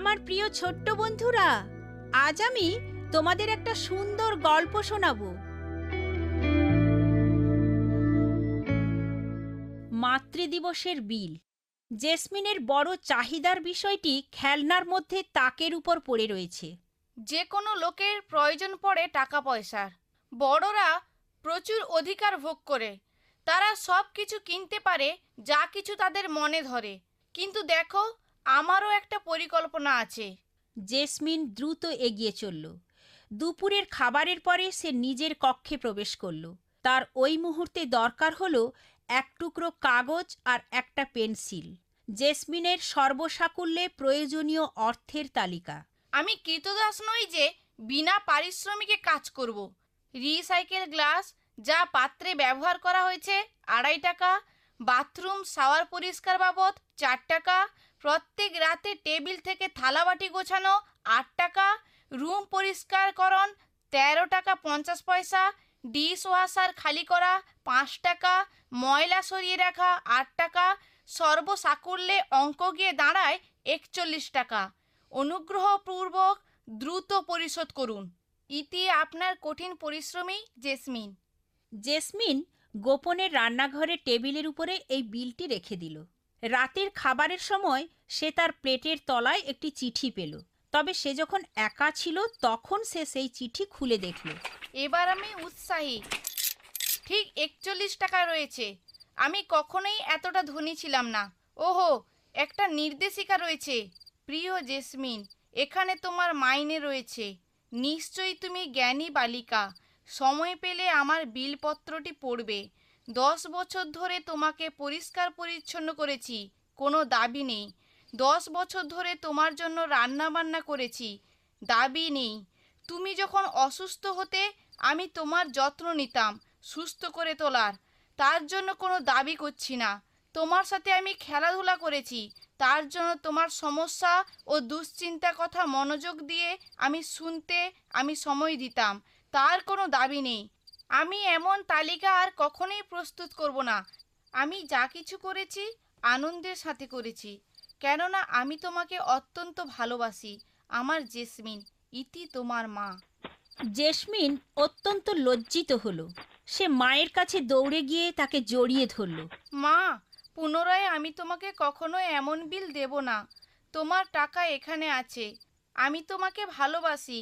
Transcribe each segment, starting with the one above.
আমার প্রিয় ছোট্ট বন্ধুরা, আজ আমি তোমাদের একটা সুন্দর গল্প শোনাবো। মাতৃদিবসের বিল। জেসমিনের বড় চাহিদার বিষয়টি খেলনার মধ্যে তাকের উপর পড়ে রয়েছে। যে কোনো লোকের প্রয়োজন পড়ে টাকা পয়সার। বড়রা প্রচুর অধিকার ভোগ করে, তারা সব কিছু কিনতে পারে যা কিছু তাদের মনে ধরে। কিন্তু দেখো, আমারও একটা পরিকল্পনা আছে। জেসমিন দ্রুত এগিয়ে চলল। দুপুরের খাবারের পরে সে নিজের কক্ষে প্রবেশ করল। তার ওই মুহূর্তে দরকার হলো এক টুকরো কাগজ আর একটা পেন্সিল। জেসমিনের সর্বসাকুল্যে প্রয়োজনীয় অর্থের তালিকা। আমি কৃতদাস নই যে বিনা পারিশ্রমিকে কাজ করব। রিসাইকেল গ্লাস যা পাত্রে ব্যবহার করা হয়েছে 2.5 টাকা, বাথরুম শাওয়ার পরিষ্কার বাবদ 4 টাকা, প্রত্যেক রাতে টেবিল থেকে থালাবাটি গোছানো 8 টাকা, রুম পরিষ্কারকরণ 13 টাকা 50 পয়সা, ডিশ ওয়াশার খালি করা 5 টাকা, ময়লা সরিয়ে রাখা 8 টাকা, সর্বসাকুল্যে অঙ্ক গিয়ে দাঁড়ায় 41 টাকা। অনুগ্রহপূর্বক দ্রুত পরিশোধ করুন। ইতি আপনার কঠিন পরিশ্রমী জেসমিন। জেসমিন গোপনে রান্নাঘরের টেবিলের উপরে এই বিলটি রেখে দিল। রাতের খাবারের সময় সে তার প্লেটের তলায় একটি চিঠি পেল। তবে সে যখন একা ছিল তখন সে সেই চিঠি খুলে দেখল। এবার আমি উৎসাহী। ঠিক 41 টাকা রয়েছে। আমি কখনোই এতটা ধনী ছিলাম না। ওহো, একটা নির্দেশিকা রয়েছে। প্রিয় জেসমিন, এখানে তোমার মাইনে রয়েছে। নিশ্চয়ই তুমি জ্ঞানী বালিকা। সময় পেলে আমার বিলপত্রটি পড়বে। 10 বছর ধরে তোমাকে পরিষ্কার পরিচ্ছন্ন করেছি, কোনো দাবি নেই। 10 বছর ধরে তোমার জন্য রান্না বান্না করেছি, দাবি নেই। তুমি যখন অসুস্থ হতে আমি তোমার যত্ন নিতাম সুস্থ করে তোলার, তার জন্য কোনো দাবি করছি না। তোমার সাথে আমি খেলাধুলা করেছি, তার জন্য তোমার সমস্যা ও দুশ্চিন্তা কথা মনোযোগ দিয়ে আমি শুনতে আমি সময় দিতাম, তার কোনো দাবি নেই। আমি এমন তালিকা আর কখনোই প্রস্তুত করব না। আমি যা কিছু করেছি আনন্দের সাথে করেছি, কেননা আমি তোমাকে অত্যন্ত ভালোবাসি, আমার জেসমিন। ইতি তোমার মা। জেসমিন অত্যন্ত লজ্জিত হলো। সে মায়ের কাছে দৌড়ে গিয়ে তাকে জড়িয়ে ধরল। মা, পুনরায় আমি তোমাকে কখনো এমন বিল দেব না। তোমার টাকা এখানে আছে। আমি তোমাকে ভালোবাসি।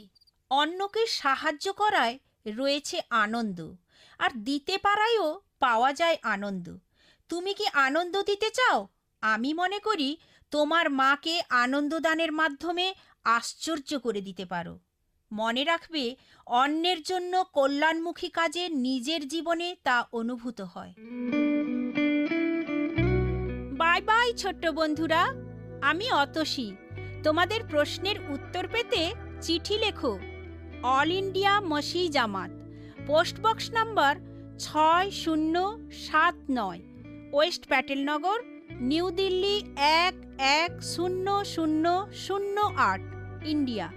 অন্যকে সাহায্য করায় রয়েছে আনন্দ, আর দিতে পারায়ও পাওয়া যায় আনন্দ। তুমি কি আনন্দ দিতে চাও? আমি মনে করি তোমার মাকে আনন্দদানের মাধ্যমে আশ্চর্য করে দিতে পারো। মনে রাখবে, অন্যের জন্য কল্যাণমুখী কাজে নিজের জীবনে তা অনুভূত হয়। বাই বাই ছোট্ট বন্ধুরা, আমি অতসী। তোমাদের প্রশ্নের উত্তর পেতে চিঠি লেখো। অল ইন্ডিয়া মসি Jamaat, postbox number 6079, west Patelnagar, new Delhi 110008, India.